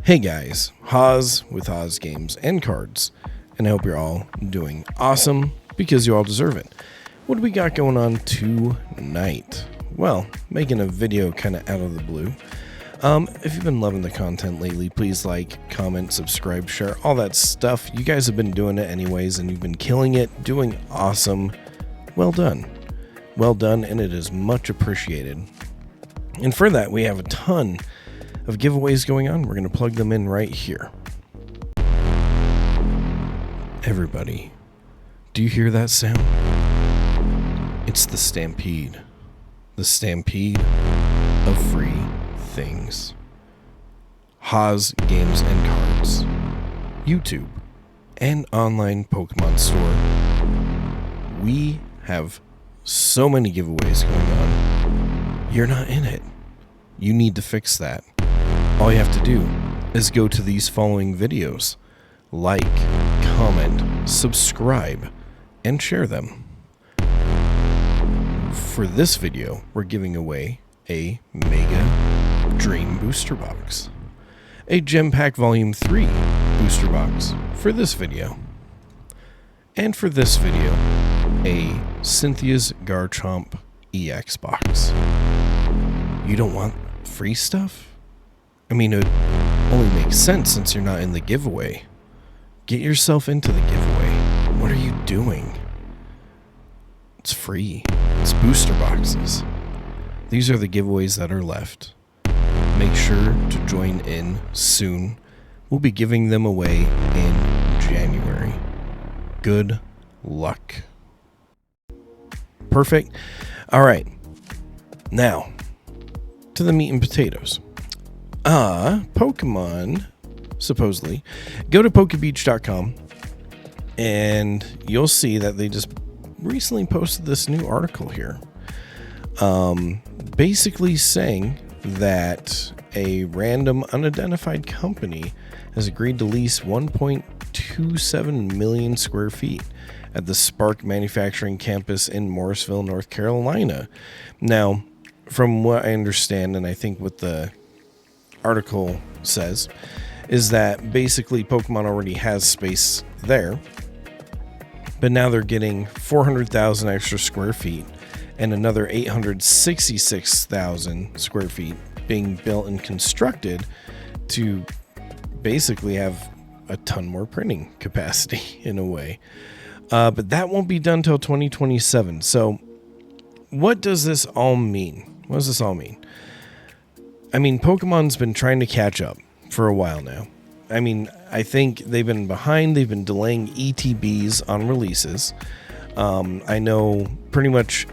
Hey guys, Haas with Haas Games and Cards, and I hope you're all doing awesome because you all deserve it. What do we got going on tonight? Well, making a video kind of out of the blue. If you've been loving the content lately, please like, comment, subscribe, share, all that stuff. You guys have been doing it anyways, and you've been killing it, doing awesome. Well done. Well done, and it is much appreciated. And for that, we have a ton of giveaways going on. We're going to plug them in right here. Everybody, do you hear that sound? It's the stampede. The stampede of free things. Haas Games and Cards, YouTube, and online Pokemon store. We have so many giveaways going on. You're not in it. You need to fix that. All you have to do is go to these following videos, like, comment, subscribe, and share them. For this video, we're giving away a Mega Dream Booster Box, a Gem Pack Volume 3 Booster Box for this video, and for this video, a Cynthia's Garchomp EX Box. You don't want free stuff? I mean, it only makes sense since you're not in the giveaway. Get yourself into the giveaway. What are you doing? It's free. It's booster boxes. These are the giveaways that are left. Make sure to join in soon. We'll be giving them away in January. Good luck. Perfect. All right. Now, to the meat and potatoes. Pokemon, supposedly, go to pokebeach.com and you'll see that they just recently posted this new article here. Basically saying that a random unidentified company has agreed to lease 1.27 million square feet at the Spark Manufacturing Campus in Morrisville, North Carolina. Now, from what I understand, and I think what the article says, is that basically Pokemon already has space there, but now they're getting 400,000 extra square feet and another 866,000 square feet being built and constructed to basically have a ton more printing capacity in a way. But that won't be done till 2027. So what does this all mean? What does this all mean? I mean, Pokemon's been trying to catch up for a while now. I mean, I think they've been behind. They've been delaying ETBs on releases. I know pretty much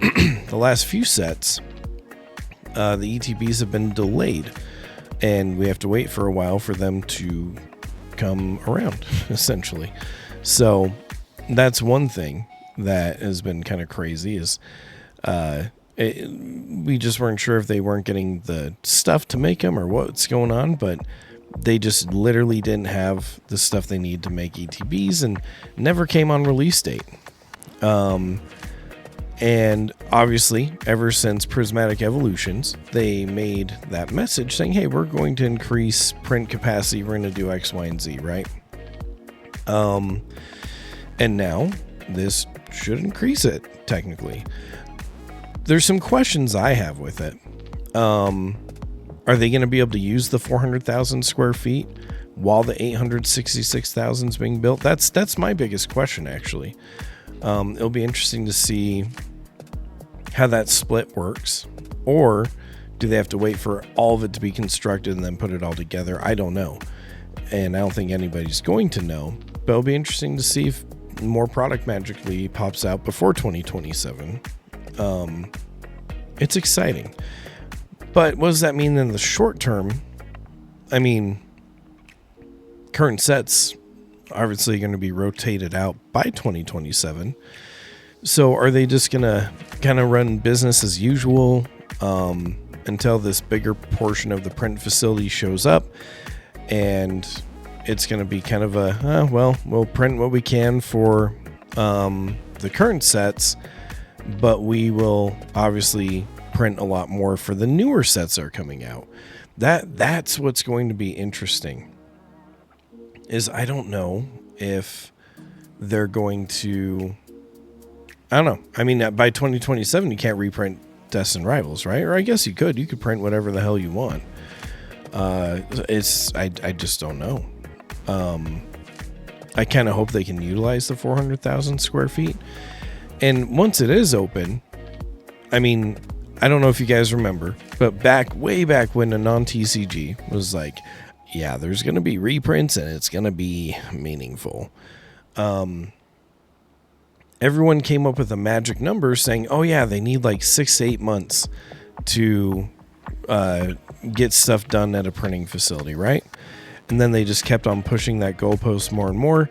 the last few sets, the ETBs have been delayed. And we have to wait for a while for them to come around, essentially. So that's one thing that has been kind of crazy is we just weren't sure if they weren't getting the stuff to make them or what's going on, but they just literally didn't have the stuff they need to make ETBs and never came on release date. And obviously, ever since Prismatic Evolutions, they made that message saying, hey, we're going to increase print capacity. We're going to do X, Y, and Z, right? And now this should increase it, technically. There's some questions I have with it. Are they going to be able to use the 400,000 square feet while the 866,000 is being built? That's my biggest question, actually. It'll be interesting to see how that split works. Or do they have to wait for all of it to be constructed and then put it all together? I don't know. And I don't think anybody's going to know. But it'll be interesting to see if more product magically pops out before 2027. It's exciting. But what does that mean in the short term? I mean, current sets obviously going to be rotated out by 2027. So are they just going to kind of run business as usual until this bigger portion of the print facility shows up? And it's going to be kind of a, we'll print what we can for the current sets, but we will obviously print a lot more for the newer sets that are coming out. That's what's going to be interesting. Is I don't know if they're going to, I don't know. I mean, by 2027 you can't reprint Destined Rivals, right? Or I guess you could print whatever the hell you want. I just don't know. I kind of hope they can utilize the 400,000 square feet. And once it is open, I mean, I don't know if you guys remember, but way back when a non-TCG was like, yeah, there's going to be reprints and it's going to be meaningful. Everyone came up with a magic number saying, oh yeah, they need like 6 to 8 months to get stuff done at a printing facility, right? And then they just kept on pushing that goalpost more and more.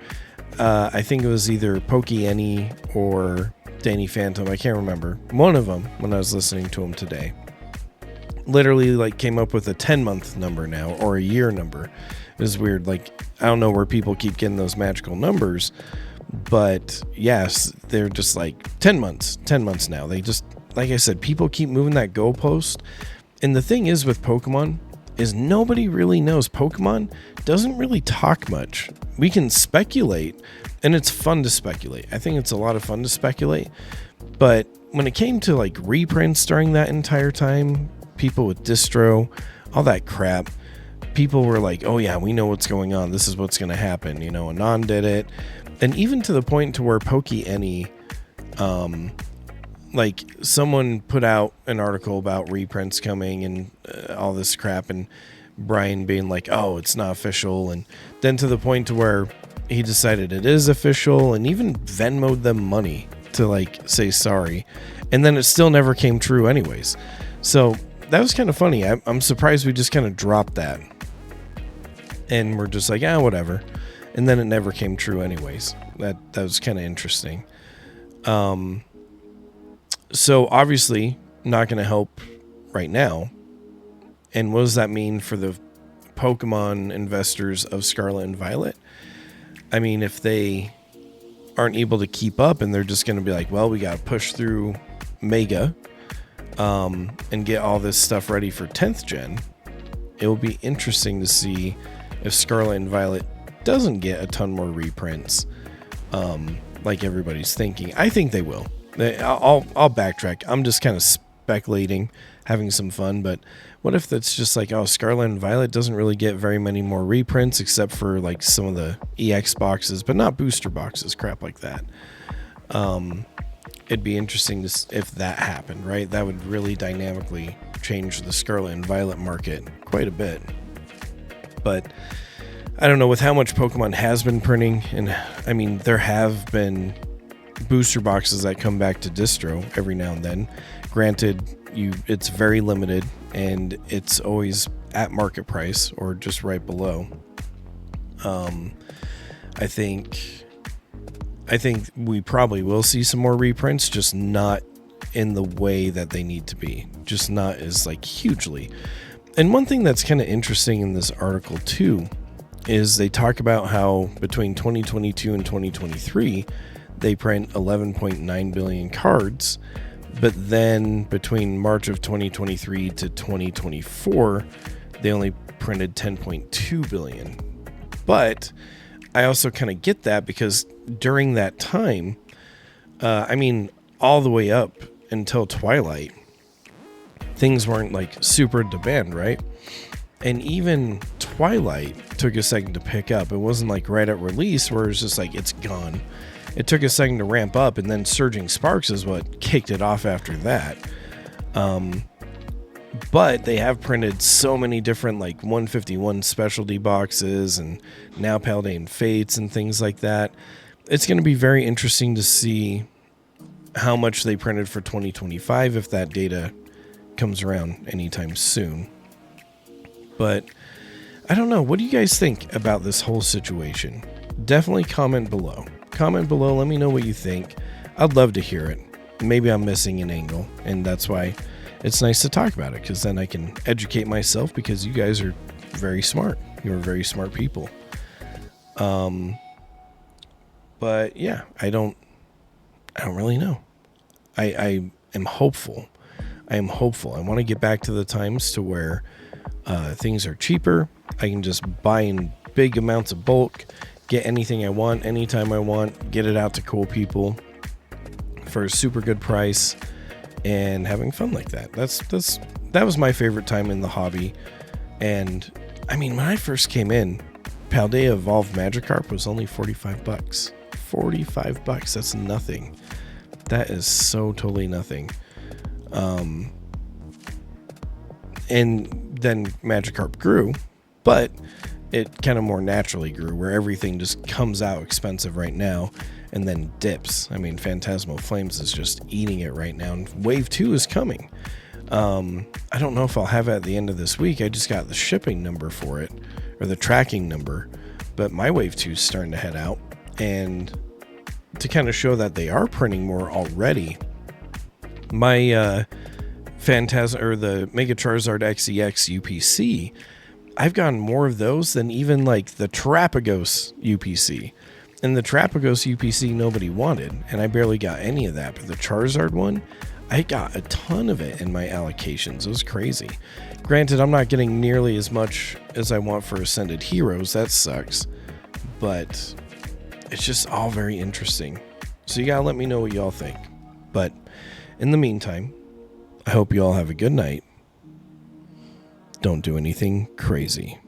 I think it was either Pokey Any or Danny Phantom. I can't remember. One of them, when I was listening to him today, literally like came up with a 10-month number now, or a year number. It was weird. Like, I don't know where people keep getting those magical numbers, but yes, they're just like 10 months now. They just, like I said, people keep moving that goalpost. And the thing is with Pokemon is nobody really knows. Pokemon doesn't really talk much. We can speculate, and it's fun to speculate. I think it's a lot of fun to speculate. But when it came to like reprints during that entire time, people with distro, all that crap, people were like, oh yeah, we know what's going on. This is what's going to happen. You know, Anon did it. And even to the point to where Pokey Any, like someone put out an article about reprints coming and all this crap, and Brian being like, oh, it's not official. And then to the point to where he decided it is official and even Venmo'd them money to like say sorry. And then it still never came true anyways. So that was kind of funny. I'm surprised we just kind of dropped that. And we're just like, whatever. And then it never came true anyways. That was kind of interesting. So obviously not going to help right now. And what does that mean for the Pokemon investors of Scarlet and Violet? I mean, if they aren't able to keep up and they're just going to be like, well, we got to push through Mega and get all this stuff ready for 10th gen, it will be interesting to see if Scarlet and Violet doesn't get a ton more reprints like everybody's thinking. I think they will. I'll backtrack. I'm just kind of speculating, having some fun, but what if that's just like, oh, Scarlet and Violet doesn't really get very many more reprints except for like some of the EX boxes, but not booster boxes, crap like that. It'd be interesting if that happened, right? That would really dynamically change the Scarlet and Violet market quite a bit. But I don't know, with how much Pokemon has been printing, and I mean, there have been booster boxes that come back to distro every now and then. Granted, it's very limited and it's always at market price or just right below. I think we probably will see some more reprints, just not in the way that they need to be, just not as like hugely. And one thing that's kind of interesting in this article too is they talk about how between 2022 and 2023 they print 11.9 billion cards, but then between March of 2023 to 2024 they only printed 10.2 billion. But I also kind of get that because during that time, I mean, all the way up until Twilight, things weren't like super demand, right? And even Twilight took a second to pick up. It wasn't like right at release where it's just like, it's gone. It took a second to ramp up, and then Surging Sparks is what kicked it off after that. But they have printed so many different like 151 specialty boxes and now Paladin Fates and things like that. It's going to be very interesting to see how much they printed for 2025 if that data comes around anytime soon. But I don't know. What do you guys think about this whole situation? Definitely comment below. Comment below. Let me know what you think. I'd love to hear it. Maybe I'm missing an angle, and that's why it's nice to talk about it, because then I can educate myself, because you guys are very smart. You're very smart people. But yeah, I don't really know. I am hopeful. I am hopeful. I want to get back to the times to where things are cheaper. I can just buy in big amounts of bulk, get anything I want, anytime I want, get it out to cool people for a super good price, and having fun like that. That was my favorite time in the hobby. And I mean, when I first came in, Paldea Evolved Magikarp was only $45. $45. That's nothing. That is so totally nothing. And then Magikarp grew, but it kind of more naturally grew, where everything just comes out expensive right now and then dips. I mean, Phantasmal Flames is just eating it right now, and Wave 2 is coming. I don't know if I'll have it at the end of this week. I just got the shipping number for it, or the tracking number, but my Wave 2 is starting to head out. And to kind of show that they are printing more already, my Phantasm, or the Mega Charizard XEX UPC, I've gotten more of those than even like the Terapagos UPC. And the Terapagos UPC nobody wanted, and I barely got any of that. But the Charizard one, I got a ton of it in my allocations. It was crazy. Granted, I'm not getting nearly as much as I want for Ascended Heroes. That sucks. But it's just all very interesting. So you gotta let me know what y'all think. But in the meantime, I hope you all have a good night. Don't do anything crazy.